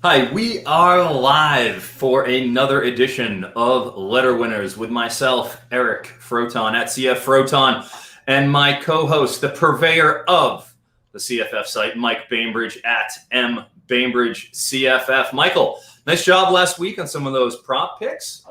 Hi, we are live for another edition of Letter Winners with myself, Eric Froton at CF Froton, and my co-host, the purveyor of the CFF site, Mike Bainbridge at M Bainbridge CFF. Michael, nice job last week on some of those prop picks.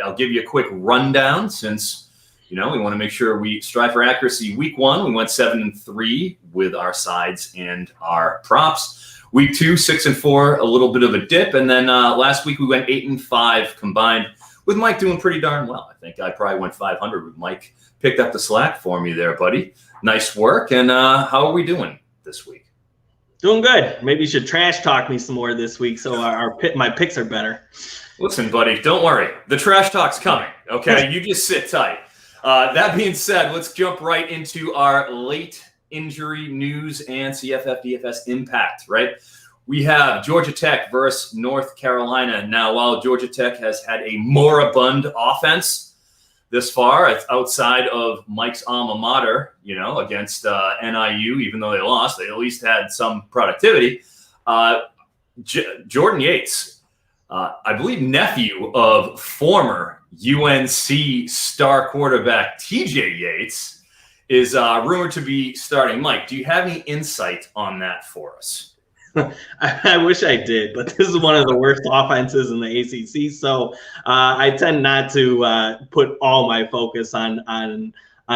I'll give you a quick rundown since we want to make sure we strive for accuracy. Week 1, we went 7-3 with our sides and our props. Week 2, 6-4, a little bit of a dip. And then last week we went 8-5 combined with Mike doing pretty darn well. I think I probably went 500 with Mike. Picked up the slack for me there, buddy. Nice work. And how are we doing this week? Doing good. Maybe you should trash talk me some more this week so my picks are better. Listen, buddy, don't worry. The trash talk's coming, okay? You just sit tight. That being said, let's jump right into our late injury news and CFF DFS impact, right? We have Georgia Tech versus North Carolina. Now, while Georgia Tech has had a moribund offense this far, it's outside of Mike's alma mater, against NIU, even though they lost, they at least had some productivity. Jordan Yates, I believe nephew of former UNC star quarterback TJ Yates, is rumored to be starting. Mike, do you have any insight on that for us? I wish I did, but this is one of the worst offenses in the ACC, so I tend not to put all my focus on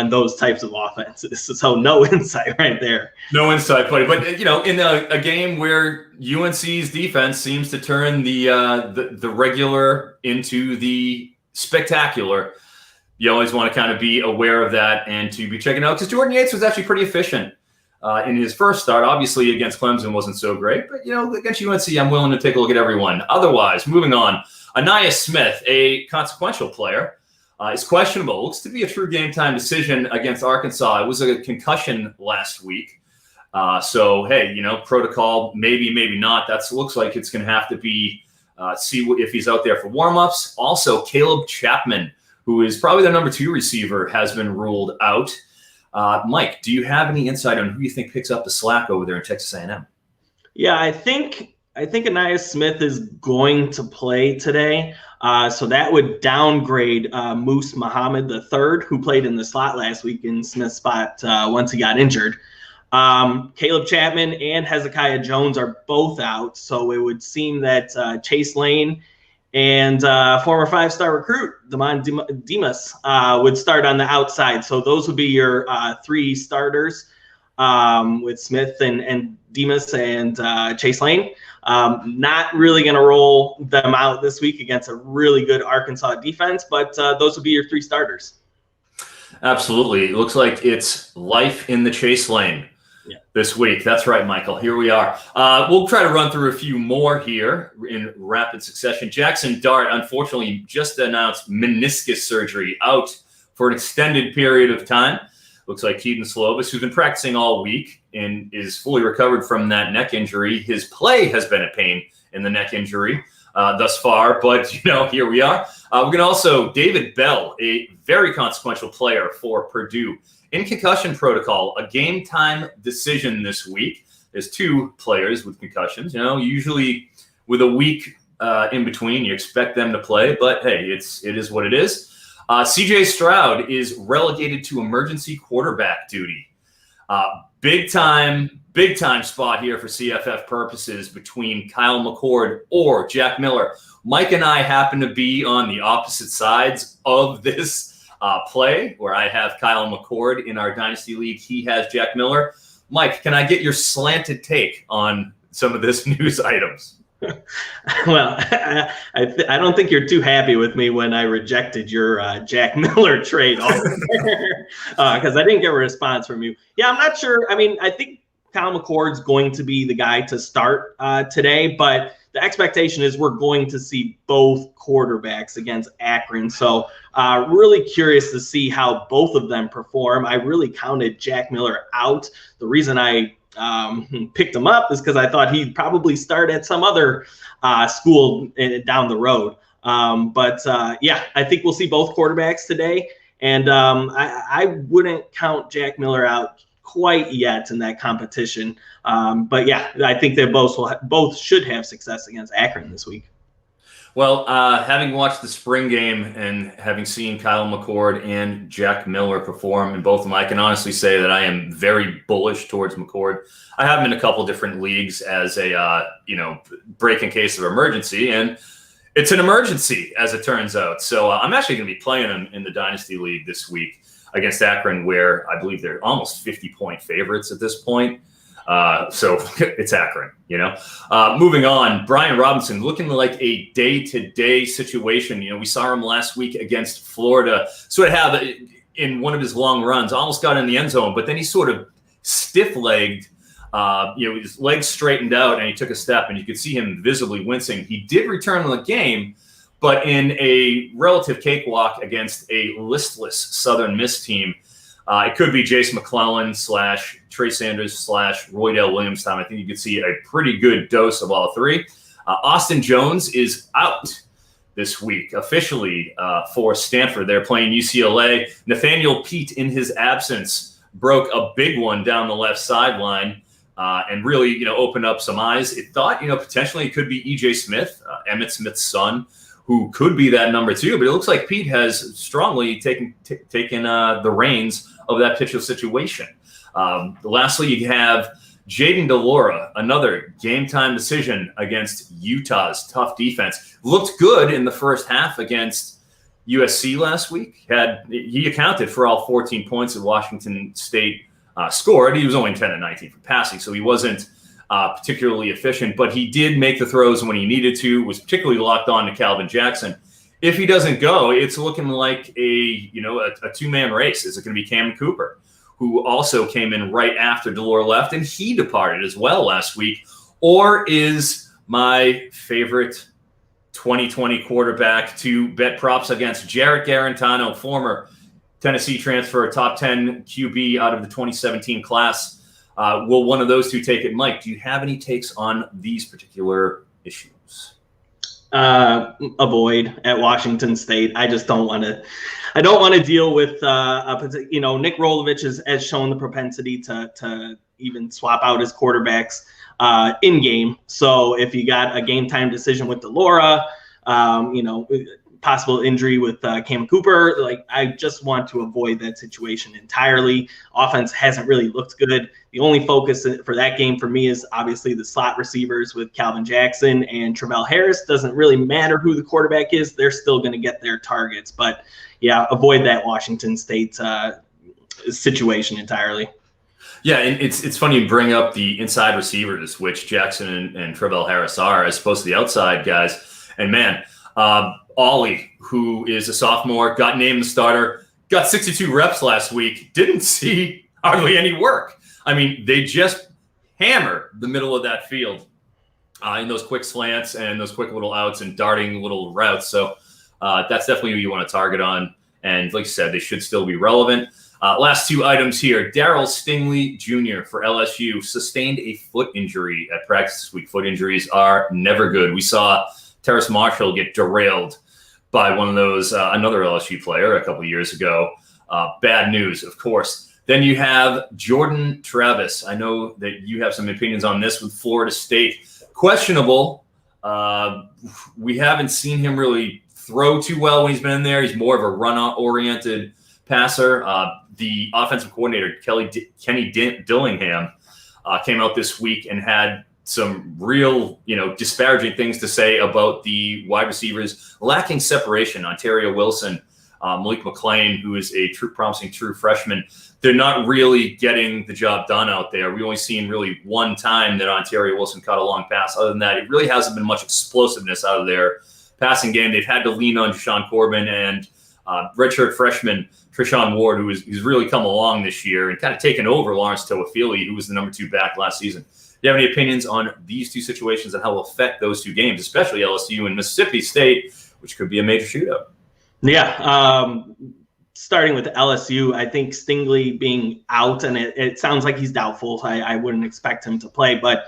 those types of offenses. So no insight right there. No insight, buddy. But in a game where UNC's defense seems to turn the regular into the spectacular, you always want to kind of be aware of that and to be checking out, because Jordan Yates was actually pretty efficient in his first start. Obviously, against Clemson wasn't so great, but against UNC, I'm willing to take a look at everyone. Otherwise, moving on, Ainias Smith, a consequential player, is questionable. Looks to be a true game time decision against Arkansas. It was a concussion last week. So, hey, protocol, maybe not. That looks like it's going to have to be see if he's out there for warmups. Also, Caleb Chapman, who is probably the number 2 receiver, has been ruled out. Mike, do you have any insight on who you think picks up the slack over there in Texas A&M? Yeah, I think Ainias Smith is going to play today. So that would downgrade Moose Muhammad III, who played in the slot last week in Smith's spot once he got injured. Caleb Chapman and Hezekiah Jones are both out. So it would seem that Chase Lane and former 5-star recruit, Damon Demas, would start on the outside. So those would be your 3 starters with Smith and Demas and Chase Lane. Not really going to roll them out this week against a really good Arkansas defense, but those would be your 3 starters. Absolutely. It looks like it's life in the Chase Lane. This week. That's right, Michael. Here we are. We'll try to run through a few more here in rapid succession. Jax Dart, unfortunately, just announced meniscus surgery, out for an extended period of time. Looks like Keaton Slovis, who's been practicing all week and is fully recovered from that neck injury. His play has been a pain in the neck injury thus far, but, here we are. We're going to also, David Bell, a very consequential player for Purdue, in concussion protocol, a game time decision this week. There's 2 players with concussions. Usually with a week in between, you expect them to play, but hey, it is what it is. CJ Stroud is relegated to emergency quarterback duty. Big time spot here for CFF purposes between Kyle McCord or Jack Miller. Mike and I happen to be on the opposite sides of this play, where I have Kyle McCord in our Dynasty League. He has Jack Miller. Mike, can I get your slanted take on some of this news items? Well, I don't think you're too happy with me when I rejected your Jack Miller trade because I didn't get a response from you. Yeah, I'm not sure. I mean, I think Kyle McCord's going to be the guy to start today, but the expectation is we're going to see both quarterbacks against Akron. So really curious to see how both of them perform. I really counted Jack Miller out. The reason I picked him up is because I thought he'd probably start at some other school down the road. Yeah, I think we'll see both quarterbacks today. And I wouldn't count Jack Miller out quite yet in that competition. But yeah, I think they both should have success against Akron this week. Well, having watched the spring game and having seen Kyle McCord and Jack Miller perform in both of them, I can honestly say that I am very bullish towards McCord. I have him in a couple different leagues as a break in case of emergency, and it's an emergency as it turns out. So I'm actually going to be playing him in the Dynasty League this week against Akron, where I believe they're almost 50-point favorites at this point. So it's Akron, Moving on, Brian Robinson looking like a day-to-day situation. We saw him last week against Florida. Sort of have in one of his long runs, almost got in the end zone, but then he sort of stiff-legged. His legs straightened out and he took a step, and you could see him visibly wincing. He did return to the game, but in a relative cakewalk against a listless Southern Miss team. It could be Jace McClellan / Tre Siggers / Roydell Williams time. I think you could see a pretty good dose of all three. Austin Jones is out this week officially for Stanford. They're playing UCLA. Nathaniel Dell, in his absence, broke a big one down the left sideline and really, opened up some eyes. It thought, potentially it could be E.J. Smith, Emmitt Smith's son, who could be that number 2. But it looks like Pete has strongly taken the reins of that pitcher situation. Lastly, you have Jaden DeLora, another game-time decision against Utah's tough defense. Looked good in the first half against USC last week. He accounted for all 14 points that Washington State scored. He was only 10 of 19 for passing, so he wasn't particularly efficient, but he did make the throws when he needed to, was particularly locked on to Calvin Jackson. If he doesn't go, it's looking like a two-man race. Is it going to be Cam Cooper, who also came in right after DeLore left, and he departed as well last week? Or is my favorite 2020 quarterback to bet props against, Jarrett Garantano, former Tennessee transfer, top 10 QB out of the 2017 class? Will one of those two take it? Mike, do you have any takes on these particular issues? Avoid at Washington State. I just don't want to. I don't want to deal with Nick Rolovich has shown the propensity to even swap out his quarterbacks in game. So if you got a game time decision with DeLora, possible injury with Cam Cooper, I just want to avoid that situation entirely. Offense hasn't really looked good. The only focus for that game for me is obviously the slot receivers with Calvin Jackson and Travell Harris. Doesn't really matter who the quarterback is. They're still going to get their targets. But, yeah, avoid that Washington State situation entirely. Yeah, and it's funny you bring up the inside receivers, which Jackson and Travell Harris are, as opposed to the outside guys. And, man, Ollie, who is a sophomore, got named the starter, got 62 reps last week, didn't see hardly any work. I mean, they just hammer the middle of that field in those quick slants and those quick little outs and darting little routes. So that's definitely who you want to target on. And like you said, they should still be relevant. Last two items here. Darryl Stingley Jr. for LSU sustained a foot injury at practice this week. Foot injuries are never good. We saw Terrace Marshall get derailed by one of those, another LSU player a couple of years ago. Bad news, of course. Then you have Jordan Travis. I know that you have some opinions on this with Florida State. Questionable. We haven't seen him really throw too well when he's been in there. He's more of a run-oriented passer. The offensive coordinator, Kenny Dillingham, came out this week and had some real, disparaging things to say about the wide receivers lacking separation. Ontario Wilson, Malik McClain, who is a promising true freshman, they're not really getting the job done out there. We only seen really one time that Ontario Wilson caught a long pass. Other than that, it really hasn't been much explosiveness out of their passing game. They've had to lean on Deshaun Corbin and redshirt freshman Treshaun Ward, who's really come along this year and kind of taken over Lawrence Toafili, who was the number 2 back last season. Do you have any opinions on these two situations and how it will affect those two games, especially LSU and Mississippi State, which could be a major shootout? Yeah. Starting with LSU, I think Stingley being out, and it sounds like he's doubtful. I wouldn't expect him to play, but,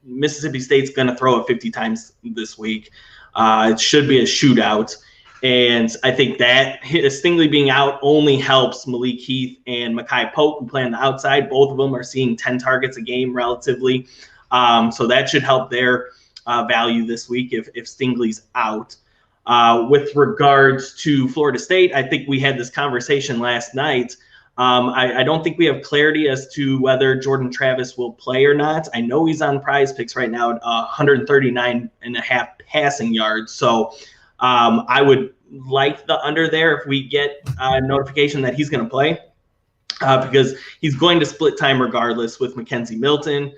Mississippi State's going to throw it 50 times this week. It should be a shootout. And I think that Stingley being out only helps Malik Heath and Mekhi Pope, who play on the outside. Both of them are seeing 10 targets a game relatively. So that should help their value this week if Stingley's out. With regards to Florida State, I think we had this conversation last night. I don't think we have clarity as to whether Jordan Travis will play or not. I know he's on Prize Picks right now at 139.5 passing yards. So I would like the under there if we get a notification that he's going to play because he's going to split time regardless with Mackenzie Milton.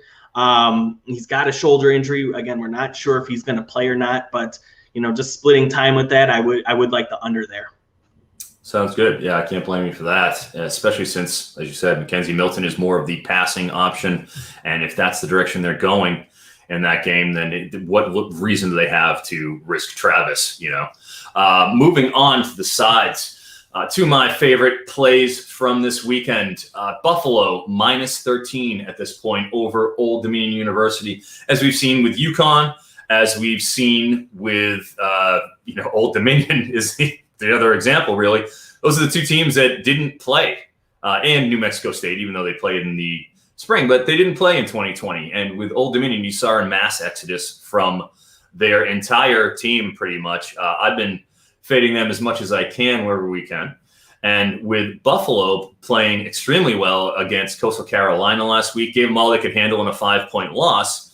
He's got a shoulder injury. Again, we're not sure if he's going to play or not, but just splitting time with that, I would like the under there. Sounds good. Yeah, I can't blame you for that, especially since, as you said, Mackenzie Milton is more of the passing option. And if that's the direction they're going in that game, then what reason do they have to risk Travis? Moving on to the sides, two of my favorite plays from this weekend. Buffalo -13 at this point over Old Dominion University, as we've seen with UConn, as we've seen with Old Dominion is the other example, really. Those are the two teams that didn't play, and New Mexico State, even though they played in the spring, but they didn't play in 2020. And with Old Dominion, you saw a mass exodus from their entire team, pretty much. I've been fading them as much as I can wherever we can. And with Buffalo playing extremely well against Coastal Carolina last week, gave them all they could handle in a 5-point loss.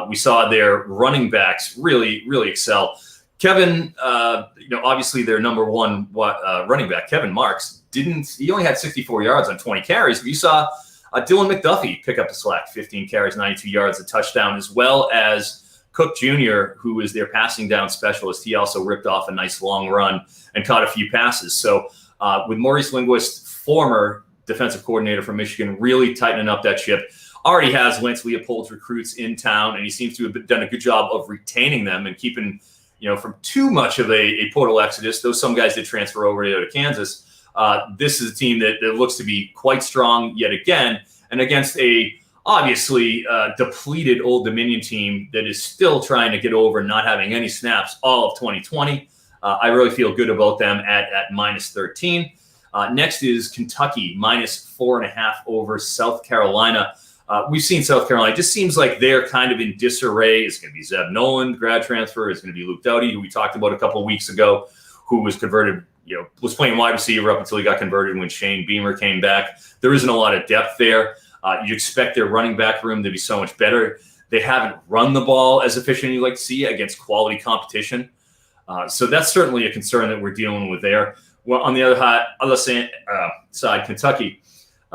We saw their running backs really, really excel. Kevin, obviously their number one running back, Kevin Marks, he only had 64 yards on 20 carries, but you saw Dylan McDuffie pick up the slack, 15 carries, 92 yards, a touchdown, as well as Cook Jr., who is their passing down specialist. He also ripped off a nice long run and caught a few passes. So with Maurice Linguist, former defensive coordinator from Michigan, really tightening up that ship. Already has Lance Leopold's recruits in town, and he seems to have done a good job of retaining them and keeping from too much of a portal exodus, though some guys did transfer over to Kansas. This is a team that looks to be quite strong yet again, and against a obviously depleted Old Dominion team that is still trying to get over not having any snaps all of 2020. I really feel good about them at -13. Next is Kentucky, -4.5 over South Carolina. We've seen South Carolina. It just seems like they're kind of in disarray. It's going to be Zeb Nolan, grad transfer. It's going to be Luke Doughty, who we talked about a couple of weeks ago, who was converted, was playing wide receiver up until he got converted when Shane Beamer came back. There isn't a lot of depth there. You expect their running back room to be so much better. They haven't run the ball as efficient as you like to see against quality competition. So that's certainly a concern that we're dealing with there. Well, on the other side, Kentucky.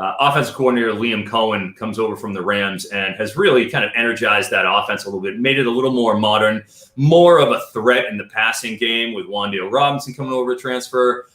Offensive coordinator Liam Cohen comes over from the Rams and has really kind of energized that offense a little bit, made it a little more modern, more of a threat in the passing game with Wan'Dale Robinson coming over to transfer,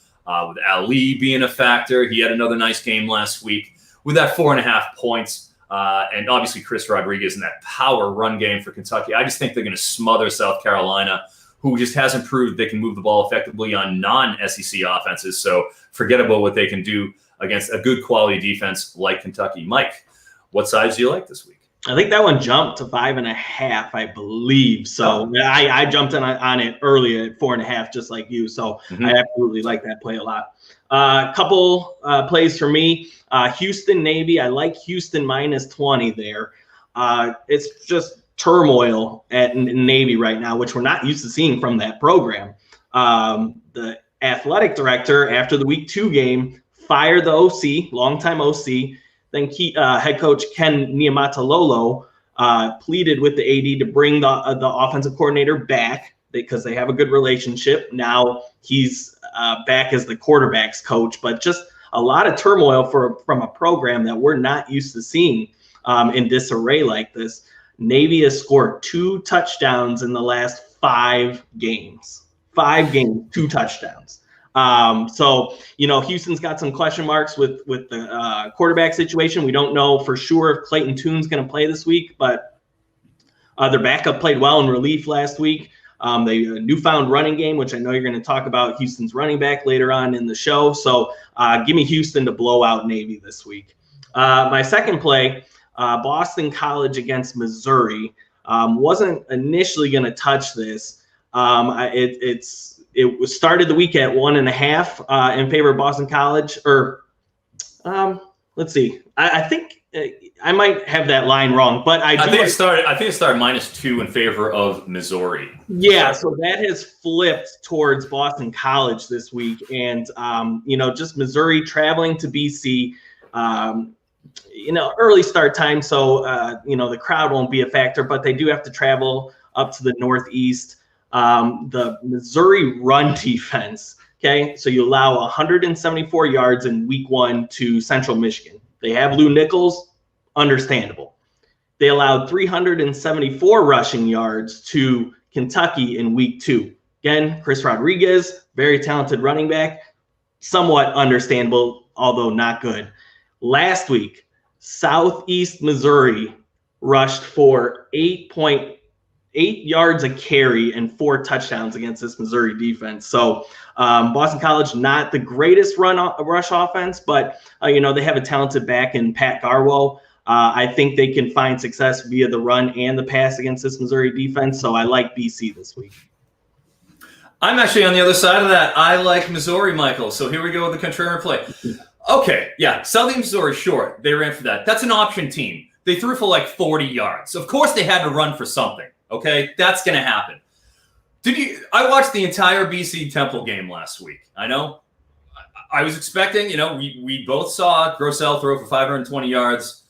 with Ali being a factor. He had another nice game last week with that 4.5 points. And obviously Chris Rodriguez in that power run game for Kentucky. I just think they're going to smother South Carolina, who just hasn't proved they can move the ball effectively on non-SEC offenses. So forget about what they can do against a good quality defense like Kentucky. Mike, what sides do you like this week? I think that one jumped to 5.5, I believe. So I jumped on it early at 4.5, just like you. So I absolutely like that play a lot. Couple plays for me. Houston Navy. I like Houston -20 there. It's just turmoil at Navy right now, which we're not used to seeing from that program. The athletic director, after the week 2 game, fired the OC, longtime OC. Then head coach Ken Niumatalolo pleaded with the AD to bring the offensive coordinator back because they have a good relationship. Now he's back as the quarterback's coach, but just a lot of turmoil from a program that we're not used to seeing in disarray like this. Navy has scored 2 touchdowns in the last 5 games. 5 games, 2 touchdowns. So, Houston's got some question marks with the quarterback situation. We don't know for sure if Clayton Tune's going to play this week, but their backup played well in relief last week. They newfound running game, which I know you're going to talk about Houston's running back later on in the show. So give me Houston to blow out Navy this week. My second play, Boston College against Missouri. Wasn't initially going to touch this. It's it started the week at 1.5 in favor of Boston College. Or let's see. I think I might have that line wrong, but I think it started -2 in favor of Missouri. Yeah, so that has flipped towards Boston College this week, and just Missouri traveling to BC. Early start time, so the crowd won't be a factor, but they do have to travel up to the Northeast. The Missouri run defense. Okay, so you allow 174 yards in week 1 to Central Michigan. They have Lou Nichols, understandable. They allowed 374 rushing yards to Kentucky in week 2. Again, Chris Rodriguez, very talented running back, somewhat understandable, although not good. Last week, Southeast Missouri rushed for 8.8 yards a carry and 4 touchdowns against this Missouri defense. So Boston College, not the greatest rush offense, but they have a talented back in Pat Garwo. I think they can find success via the run and the pass against this Missouri defense. So I like BC this week. I'm actually on the other side of that. I like Missouri, Michael. So here we go with the contrarian play. Okay, yeah, Southern Missouri, sure, they ran for that. That's an option team. They threw for like 40 yards. Of course they had to run for something, okay? That's going to happen. I watched the entire BC Temple game last week. I know. I was expecting, we both saw Grossell throw for 520 yards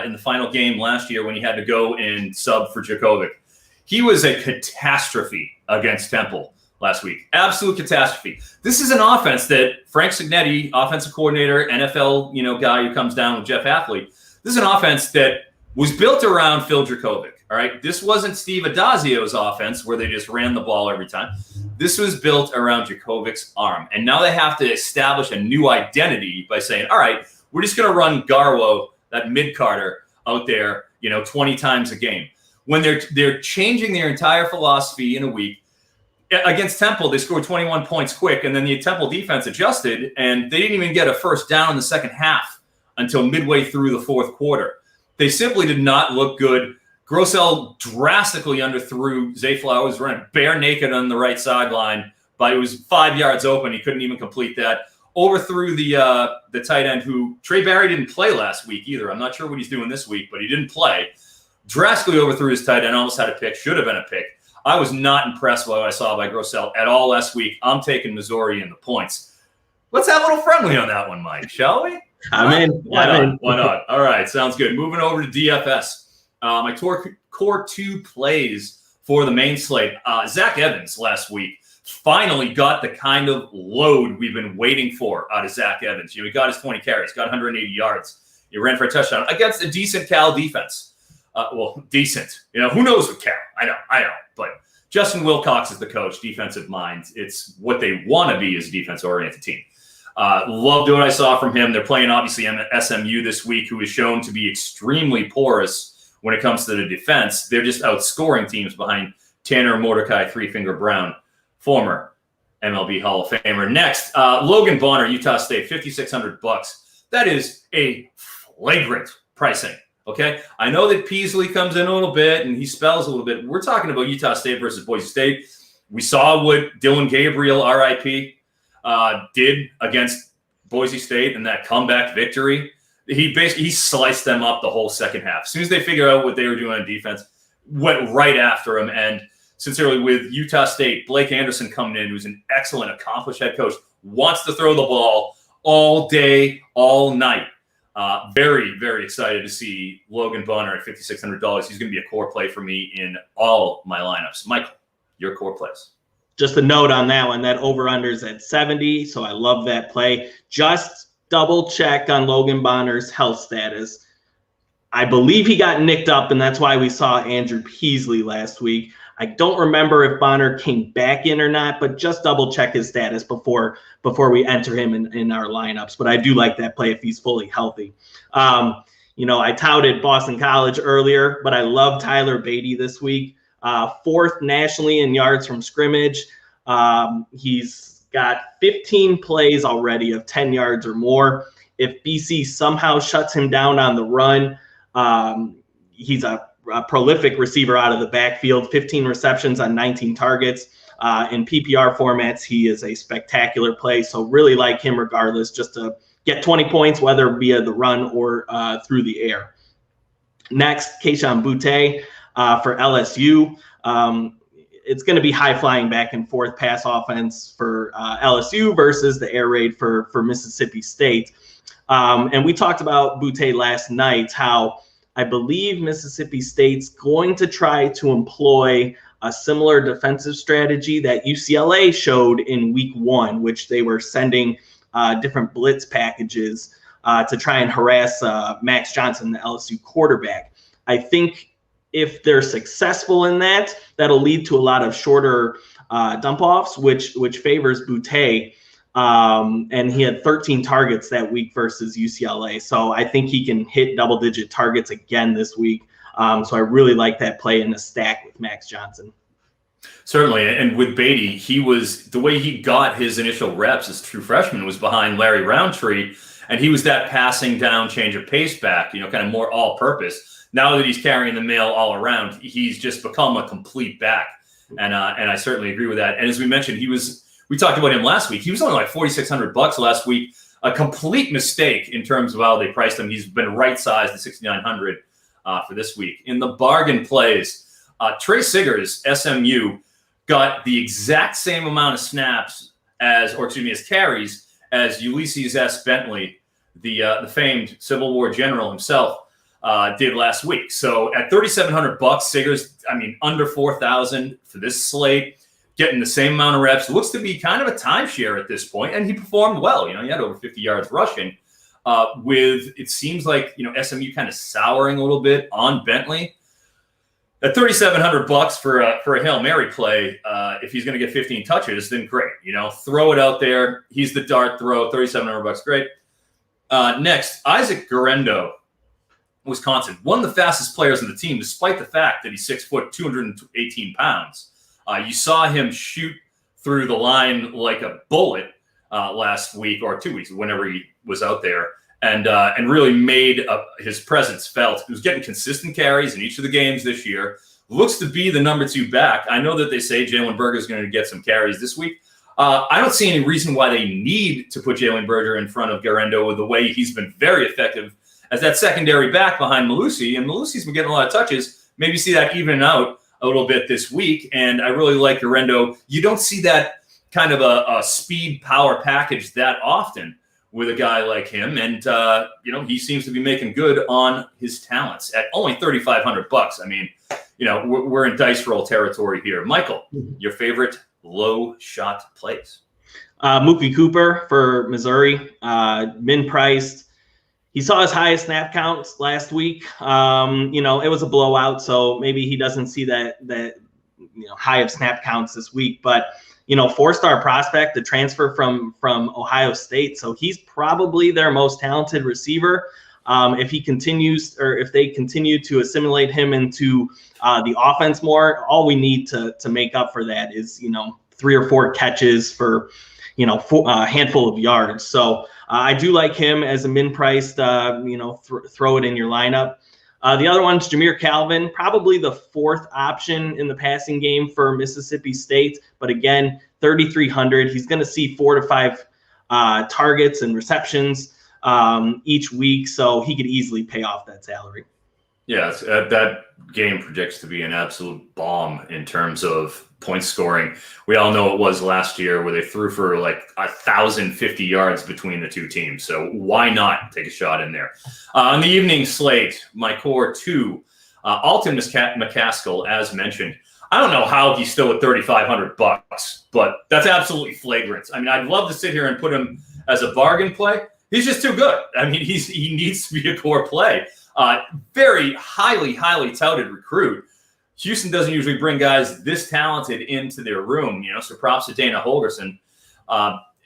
in the final game last year when he had to go and sub for Djokovic. He was a catastrophe against Temple last week. Absolute catastrophe. This is an offense that Frank Cignetti, offensive coordinator, NFL, guy who comes down with Jeff Hafley. This is an offense that was built around Phil Djokovic. All right. This wasn't Steve Adazio's offense where they just ran the ball every time. This was built around Djokovic's arm. And now they have to establish a new identity by saying, all right, we're just going to run Garwo, that mid-carder, out there, 20 times a game. When they're changing their entire philosophy in a week. Against Temple, they scored 21 points quick, and then the Temple defense adjusted, and they didn't even get a first down in the second half until midway through the fourth quarter. They simply did not look good. Grossell drastically underthrew. Zay Flowers running bare naked on the right sideline, but it was 5 yards open. He couldn't even complete that. Overthrew the tight end who Trey Barry didn't play last week either. I'm not sure what he's doing this week, but he didn't play. Drastically overthrew his tight end, almost had a pick, should have been a pick. I was not impressed by what I saw by Grossell at all last week. I'm taking Missouri in the points. Let's have a little friendly on that one, Mike, shall we? I'm in. Why not? All right, sounds good. Moving over to DFS. My core 2 plays for the main slate. Zach Evans last week finally got the kind of load we've been waiting for out of Zach Evans. He got his 20 carries, got 180 yards. He ran for a touchdown against a decent Cal defense. Decent. Who knows with Cal? I know. But Justin Wilcox is the coach, defensive mind. It's what they want to be as a defense-oriented team. Loved what I saw from him. They're playing, obviously, SMU this week, who is shown to be extremely porous when it comes to the defense. They're just outscoring teams behind Tanner Mordecai, Three-Finger Brown, former MLB Hall of Famer. Next, Logan Bonner, Utah State, $5,600. That is a flagrant pricing. Okay, I know that Peasley comes in a little bit and he spells a little bit. We're talking about Utah State versus Boise State. We saw what Dylan Gabriel, RIP, did against Boise State in that comeback victory. He sliced them up the whole second half. As soon as they figured out what they were doing on defense, went right after him. And sincerely, with Utah State, Blake Anderson coming in, who's an excellent, accomplished head coach, wants to throw the ball all day, all night. Very, very excited to see Logan Bonner at $5,600. He's going to be a core play for me in all my lineups. Michael, your core plays. Just a note on that one, that over-under is at 70, so I love that play. Just double check on Logan Bonner's health status. I believe he got nicked up, and that's why we saw Andrew Peasley last week. I don't remember if Bonner came back in or not, but just double check his status before we enter him in our lineups. But I do like that play if he's fully healthy. I touted Boston College earlier, but I love Tyler Badie this week. 4th nationally in yards from scrimmage. He's got 15 plays already of 10 yards or more. If BC somehow shuts him down on the run, he's a prolific receiver out of the backfield, 15 receptions on 19 targets. In PPR formats, he is a spectacular play. So really like him regardless, just to get 20 points, whether via the run or through the air. Next, Kayshon Boutte for LSU. It's going to be high flying back and forth pass offense for LSU versus the air raid for Mississippi State. And we talked about Boutte last night, how I believe Mississippi State's going to try to employ a similar defensive strategy that UCLA showed in week 1, which they were sending different blitz packages to try and harass Max Johnson, the LSU quarterback. I think if they're successful in that, that'll lead to a lot of shorter dump offs, which favors Boutte. And he had 13 targets that week versus UCLA. So I think he can hit double-digit targets again this week. So I really like that play in the stack with Max Johnson. Certainly. And with Badie, the way he got his initial reps as true freshman was behind Larry Roundtree. And he was that passing down, change of pace back, kind of more all-purpose. Now that he's carrying the mail all around, he's just become a complete back. And I certainly agree with that. And as we mentioned, we talked about him last week. He was only like $4,600 last week. A complete mistake in terms of how they priced him. He's been right-sized at $6,900 for this week. In the bargain plays, Tre Siggers, SMU, got the exact same amount of snaps as carries as Ulysses S. Bentley, the famed Civil War general himself, did last week. So at $3,700, Siggers, under 4,000 for this slate, getting the same amount of reps. Looks to be kind of a timeshare at this point, and he performed well. He had over 50 yards rushing. It seems like SMU kind of souring a little bit on Bentley. At $3,700 for a Hail Mary play, if he's going to get 15 touches, then great. Throw it out there. He's the dart throw. $3,700, great. Next, Isaac Guerendo, Wisconsin, one of the fastest players on the team, despite the fact that he's 6 foot, 218 pounds. You saw him shoot through the line like a bullet last week or 2 weeks, whenever he was out there, and really made his presence felt. He was getting consistent carries in each of the games this year. Looks to be the number 2 back. I know that they say Jalen Berger is going to get some carries this week. I don't see any reason why they need to put Jalen Berger in front of Guerendo with the way he's been very effective as that secondary back behind Malusi. And Malusi's been getting a lot of touches. Maybe see that even out a little bit this week. And I really like Guerendo. You don't see that kind of a speed power package that often with a guy like him. And, he seems to be making good on his talents at only $3,500. We're in dice roll territory here. Michael, your favorite low shot plays? Mookie Cooper for Missouri, min priced. He saw his highest snap counts last week. It was a blowout, so maybe he doesn't see that high of snap counts this week. But 4-star prospect, the transfer from Ohio State, so he's probably their most talented receiver. If he continues, or if they continue to assimilate him into the offense more, all we need to make up for that is 3 or 4 catches for a handful of yards. So I do like him as a min-priced, throw it in your lineup. The other one's Jamire Calvin, probably the 4th option in the passing game for Mississippi State. But again, $3,300. He's going to see 4 to 5 targets and receptions each week, so he could easily pay off that salary. Yes, that game predicts to be an absolute bomb in terms of point scoring. We all know it was last year where they threw for like 1,050 yards between the two teams. So why not take a shot in there? On the evening slate, my core 2, Alton McCaskill, as mentioned. I don't know how he's still at $3,500, but that's absolutely flagrant. I'd love to sit here and put him as a bargain play. He's just too good. He needs to be a core play. Very highly touted recruit. Houston doesn't usually bring guys this talented into their room, so props to Dana Holgerson.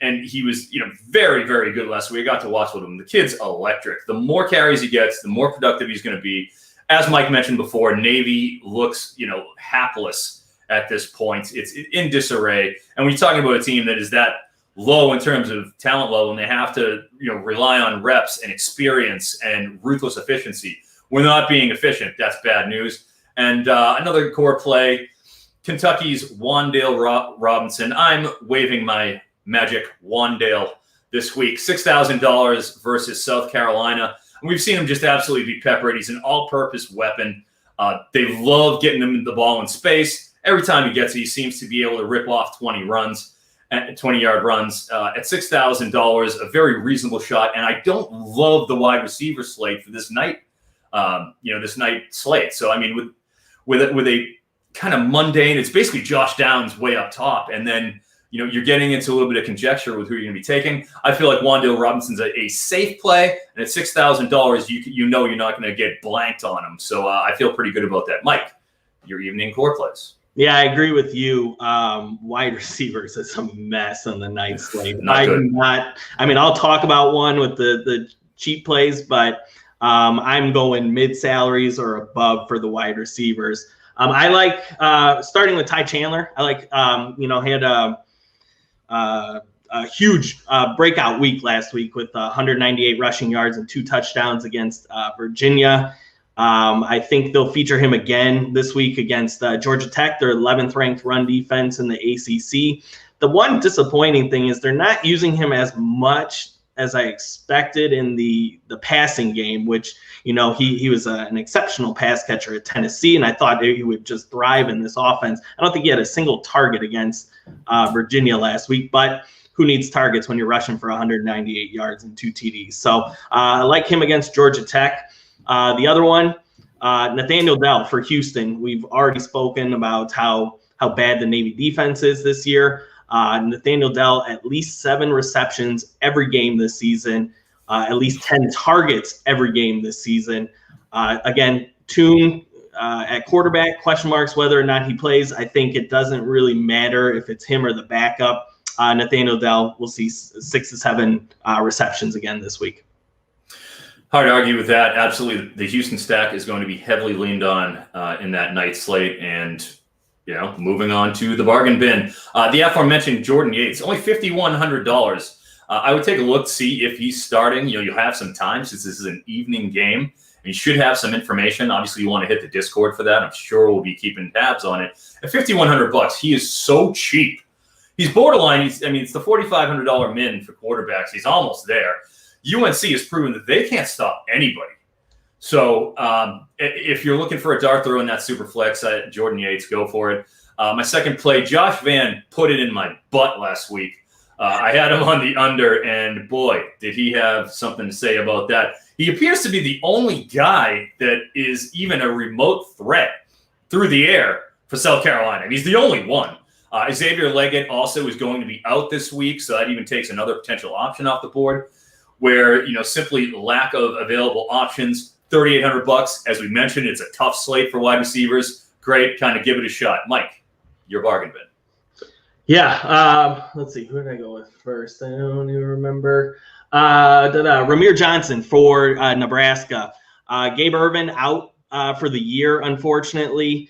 And he was, very, very good last week. I got to watch with him. The kid's electric. The more carries he gets, the more productive he's going to be. As Mike mentioned before, Navy looks, hapless at this point. It's in disarray. And when you're talking about a team that is that low in terms of talent level, and they have to, rely on reps and experience and ruthless efficiency. We're not being efficient. That's bad news. And another core play, Kentucky's Wan'Dale Robinson. I'm waving my magic Wan'Dale this week. $6,000 versus South Carolina. And we've seen him just absolutely be peppered. He's an all-purpose weapon. They love getting him the ball in space. Every time he gets it, he seems to be able to rip off 20-yard runs. At $6,000, a very reasonable shot. And I don't love the wide receiver slate for this night. This night slate. So I mean, with a kind of mundane, it's basically Josh Downs way up top, and then you're getting into a little bit of conjecture with who you're going to be taking. I feel like Wan'Dale Robinson's a safe play, and at $6,000, you're not going to get blanked on him. So I feel pretty good about that. Mike, your evening core plays. Yeah, I agree with you. Wide receivers is a mess on the night slate. I'll talk about one with the cheap plays, but I'm going mid salaries or above for the wide receivers. I like starting with Ty Chandler. I like, had a huge breakout week last week with 198 rushing yards and 2 touchdowns against Virginia. I think they'll feature him again this week against Georgia Tech, their 11th ranked run defense in the ACC. The one disappointing thing is they're not using him as much as I expected in the passing game, which, he was an exceptional pass catcher at Tennessee, and I thought he would just thrive in this offense. I don't think he had a single target against Virginia last week, but who needs targets when you're rushing for 198 yards and 2 TDs? So I like him against Georgia Tech. The other one, Nathaniel Dell for Houston. We've already spoken about how bad the Navy defense is this year. Nathaniel Dell, at least 7 receptions every game this season, at least 10 targets every game this season. Again, Tune at quarterback, question marks whether or not he plays. I think it doesn't really matter if it's him or the backup. Nathaniel Dell will see 6 to 7 receptions again this week. Hard to argue with that. Absolutely. The Houston stack is going to be heavily leaned on in that night slate. And moving on to the bargain bin. The aforementioned Jordan Yates, only $5,100. I would take a look to see if he's starting. You'll have some time since this is an evening game. And you should have some information. Obviously, you want to hit the Discord for that. I'm sure we'll be keeping tabs on it. At $5,100, he is so cheap. He's borderline. It's the $4,500 min for quarterbacks. He's almost there. UNC has proven that they can't stop anybody. So if you're looking for a dart throw in that super flex, Jordan Yates, go for it. My second play, Josh Vann put it in my butt last week. I had him on the under, and boy, did he have something to say about that. He appears to be the only guy that is even a remote threat through the air for South Carolina. He's the only one. Xavier Leggett also is going to be out this week, so that even takes another potential option off the board where, simply lack of available options. $3,800. As we mentioned, it's a tough slate for wide receivers. Great, kind of give it a shot. Mike, your bargain bin. Yeah, let's see. Who did I go with first? I don't even remember. Rahmir Johnson for Nebraska. Gabe Ervin out for the year, unfortunately.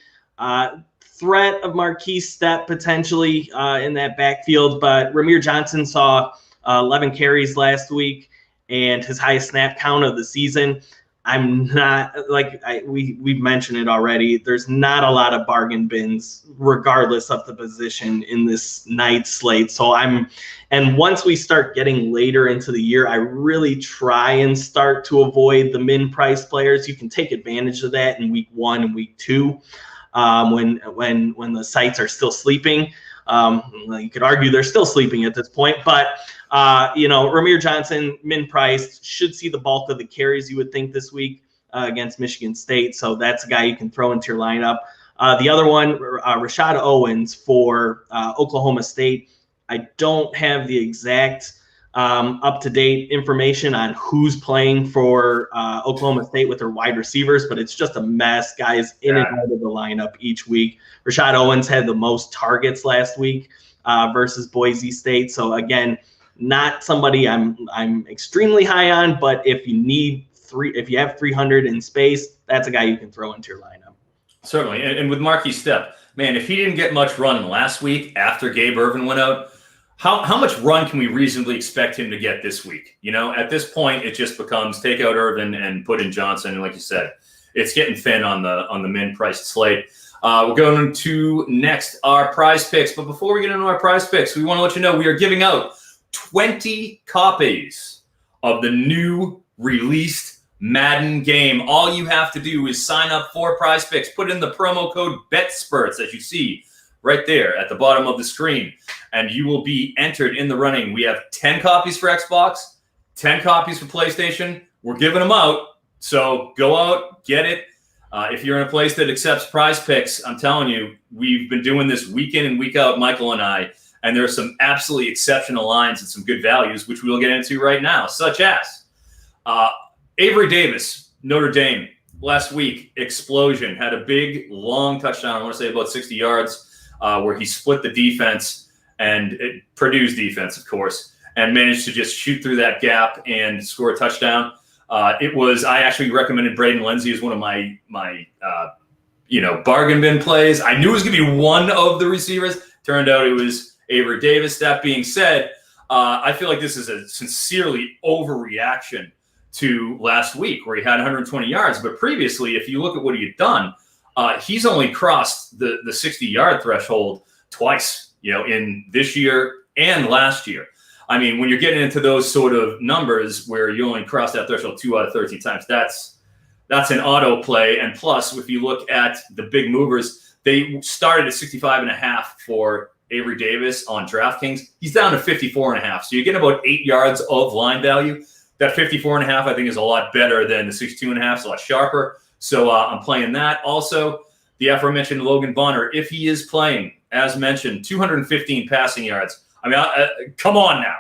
Threat of Marquise Stepp potentially in that backfield, but Rahmir Johnson saw 11 carries last week and his highest snap count of the season. I'm not we've mentioned it already. There's not a lot of bargain bins, regardless of the position in this night slate. So and once we start getting later into the year, I really try and start to avoid the min price players. You can take advantage of that in week 1 and week 2, when the sites are still sleeping. You could argue they're still sleeping at this point, but Rahmir Johnson, min priced, should see the bulk of the carries you would think this week against Michigan State. So that's a guy you can throw into your lineup. The other one, Rashod Owens for Oklahoma State. I don't have the exact up-to-date information on who's playing for Oklahoma State with their wide receivers, but it's just a mess. Guys in and out of the lineup each week. Rashod Owens had the most targets last week versus Boise State. So again, not somebody I'm extremely high on, but if you have 300 in space, that's a guy you can throw into your lineup. Certainly, and with Marquise Stepp, man, if he didn't get much run last week after Gabe Ervin went out, how much run can we reasonably expect him to get this week? At this point, it just becomes take out Ervin and put in Johnson. And like you said, it's getting thin on the min priced slate. We're going to next our prize picks. But before we get into our prize picks, we want to let you know we are giving out 20 copies of the new released Madden game. All you have to do is sign up for prize picks. Put in the promo code BETSPERTS, as you see right there at the bottom of the screen, and you will be entered in the running. We have 10 copies for Xbox, 10 copies for PlayStation. We're giving them out, so go out, get it. If you're in a place that accepts prize picks, I'm telling you, we've been doing this week in and week out, Michael and I, and there are some absolutely exceptional lines and some good values, which we'll get into right now, such as Avery Davis, Notre Dame, last week, explosion, had a big, long touchdown, I want to say about 60 yards, where he split the defense and it produced defense, of course, and managed to just shoot through that gap and score a touchdown. I actually recommended Braden Lindsey as one of my bargain bin plays. I knew it was going to be one of the receivers. Turned out it was Avery Davis. That being said, I feel like this is a sincerely overreaction to last week where he had 120 yards. But previously, if you look at what he had done, he's only crossed the 60-yard threshold twice, in this year and last year. I mean, when you're getting into those sort of numbers where you only cross that threshold 2 out of 13 times, that's an auto play. And plus, if you look at the big movers, they started at 65.5 for Avery Davis on DraftKings. He's down to 54.5. So you're getting about 8 yards of line value. That 54.5, I think, is a lot better than the 62.5. It's a lot sharper. So I'm playing that. Also, the aforementioned Logan Bonner, if he is playing, as mentioned, 215 passing yards. I mean, come on now.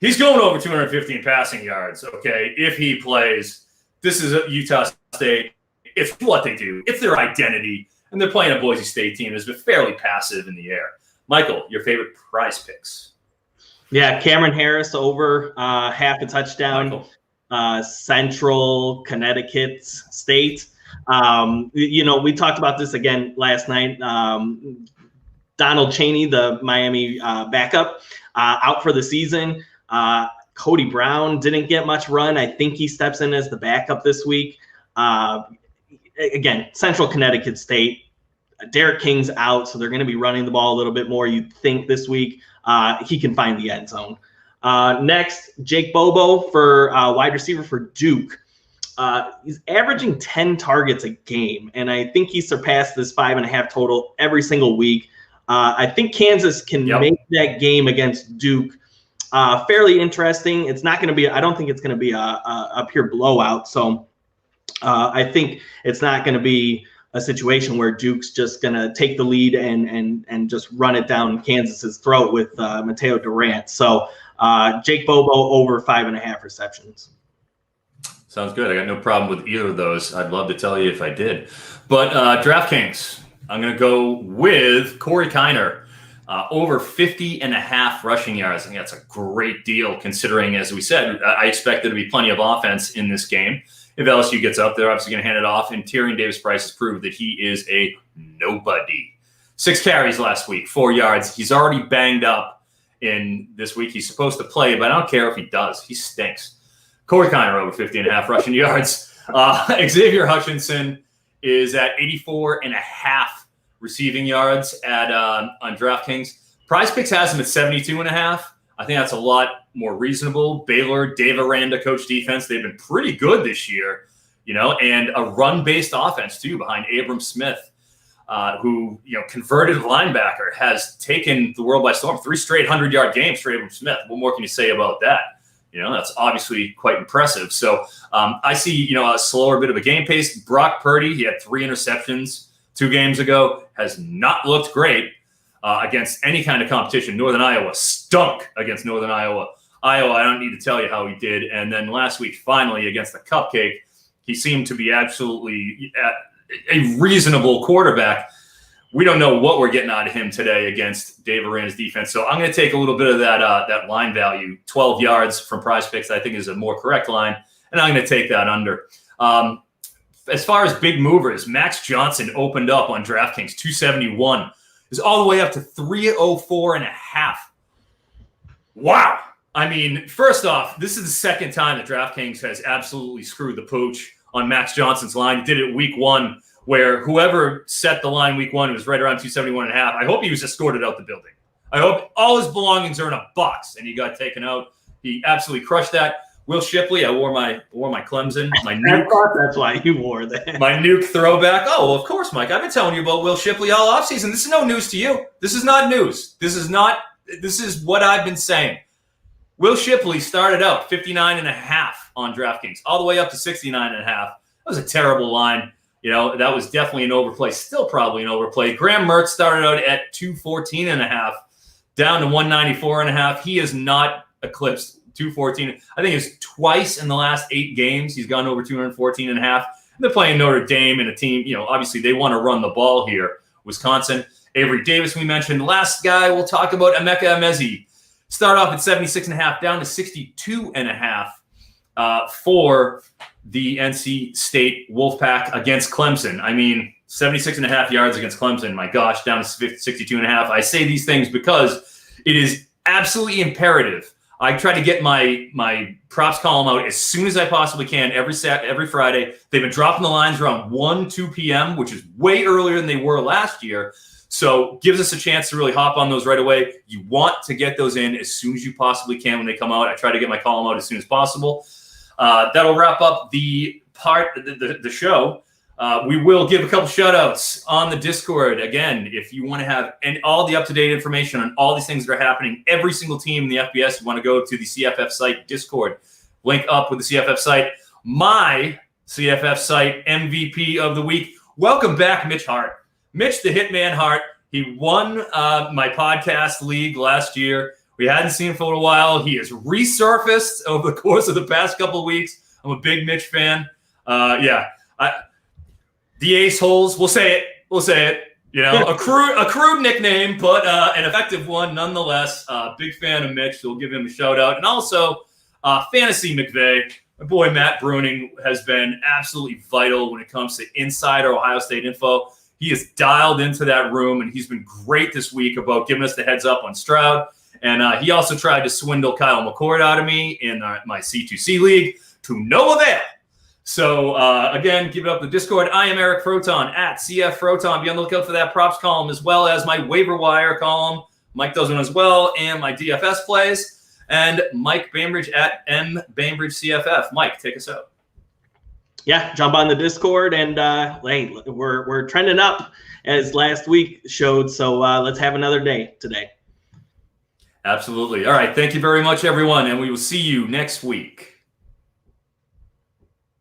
He's going over 215 passing yards, okay, if he plays. This is Utah State. It's what they do. It's their identity. And they're playing a Boise State team that's been fairly passive in the air. Michael, your favorite prize picks? Yeah, Cameron Harris over half a touchdown. Central Connecticut State. We talked about this again last night. Donald Chaney, the Miami backup, out for the season. Cody Brown didn't get much run. I think he steps in as the backup this week. Again, Central Connecticut State. Derek King's out, so they're going to be running the ball a little bit more, you'd think, this week. He can find the end zone. Next, Jake Bobo for wide receiver for Duke. He's averaging 10 targets a game, and I think he surpassed this 5.5 total every single week. I think Kansas can make that game against Duke fairly interesting. It's not going to be – I don't think it's going to be a pure blowout. So I think it's not going to be a situation where Duke's just going to take the lead and just run it down Kansas's throat with Mateo Durant. So Jake Bobo over 5.5 receptions. Sounds good. I got no problem with either of those. I'd love to tell you if I did. But DraftKings, I'm going to go with Corey Kiner, over 50.5 rushing yards. I think that's a great deal considering, as we said, I expect there to be plenty of offense in this game. If LSU gets up, they're obviously going to hand it off. And Tyrion Davis-Price has proved that he is a nobody. 6 carries last week, 4 yards. He's already banged up in this week. He's supposed to play, but I don't care if he does. He stinks. Corey Kiner over 50.5 rushing yards. Xavier Hutchinson is at 84.5 receiving yards on DraftKings. Prize Picks has him at 72.5. I think that's a lot more reasonable. Baylor, Dave Aranda coach defense. They've been pretty good this year, and a run-based offense too behind Abram Smith, who, converted linebacker, has taken the world by storm. 3 straight 100-yard games for Abram Smith. What more can you say about that? That's obviously quite impressive. So I see, a slower bit of a game pace. Brock Purdy, he had 3 interceptions 2 games ago, has not looked great against any kind of competition. Northern Iowa stunk against Northern Iowa. Iowa, I don't need to tell you how he did. And then last week, finally, against the Cupcake, he seemed to be absolutely a reasonable quarterback. We don't know what we're getting out of him today against Dave Aranda's defense. So I'm going to take a little bit of that line value, 12 yards from Prize Picks, I think is a more correct line, and I'm going to take that under. As far as big movers, Max Johnson opened up on DraftKings, 271. Is all the way up to 304.5. Wow. I mean, first off, this is the second time that DraftKings has absolutely screwed the pooch on Max Johnson's line. He did it week 1 where whoever set the line week 1 was right around 271.5. I hope he was escorted out the building. I hope all his belongings are in a box and he got taken out. He absolutely crushed that. Will Shipley, I wore my Clemson, my nuke. That's why you wore that. My nuke throwback. Oh, well, of course, Mike. I've been telling you about Will Shipley all offseason. This is no news to you. This is not news. This is what I've been saying. Will Shipley started out 59.5 on DraftKings, all the way up to 69.5. That was a terrible line. That was definitely an overplay. Still probably an overplay. Graham Mertz started out at 214.5, down to 194.5. He has not eclipsed 214. I think it's twice in the last 8 games he's gone over 214.5. They're playing Notre Dame and a team, obviously they want to run the ball here. Wisconsin. Avery Davis, we mentioned. Last guy we'll talk about, Emeka Emezi. Start off at 76.5, down to 62.5 for the NC State Wolfpack against Clemson. I mean, 76.5 yards against Clemson. My gosh, down to 62.5. I say these things because it is absolutely imperative. I try to get my props column out as soon as I possibly can every Friday. They've been dropping the lines around 1, 2 p.m., which is way earlier than they were last year. So gives us a chance to really hop on those right away. You want to get those in as soon as you possibly can when they come out. I try to get my column out as soon as possible. That'll wrap up the show. We will give a couple shout outs on the Discord. Again, if you want to have all the up-to-date information on all these things that are happening, every single team in the FBS, you want to go to the CFF site Discord. Link up with the CFF site. My CFF site MVP of the week. Welcome back, Mitch Hart. Mitch the Hitman Hart. He won my podcast league last year. We hadn't seen him for a little while. He has resurfaced over the course of the past couple of weeks. I'm a big Mitch fan. The Ace Holes. We'll say it. A crude nickname, but an effective one nonetheless. Big fan of Mitch, so we'll give him a shout out. And also, Fantasy McVay. My boy Matt Bruning has been absolutely vital when it comes to insider Ohio State info. He is dialed into that room, and he's been great this week about giving us the heads up on Stroud. And he also tried to swindle Kyle McCord out of me in my C2C league to no avail. So, again, give it up to the Discord. I am Eric Froton at CF Froton. Be on the lookout for that props column as well as my waiver wire column. Mike does one as well, and my DFS plays. And Mike Bainbridge at MBainbridge CFF. Mike, take us out. Yeah, jump on the Discord, and we're trending up as last week showed. So let's have another day today. Absolutely. All right. Thank you very much, everyone, and we will see you next week.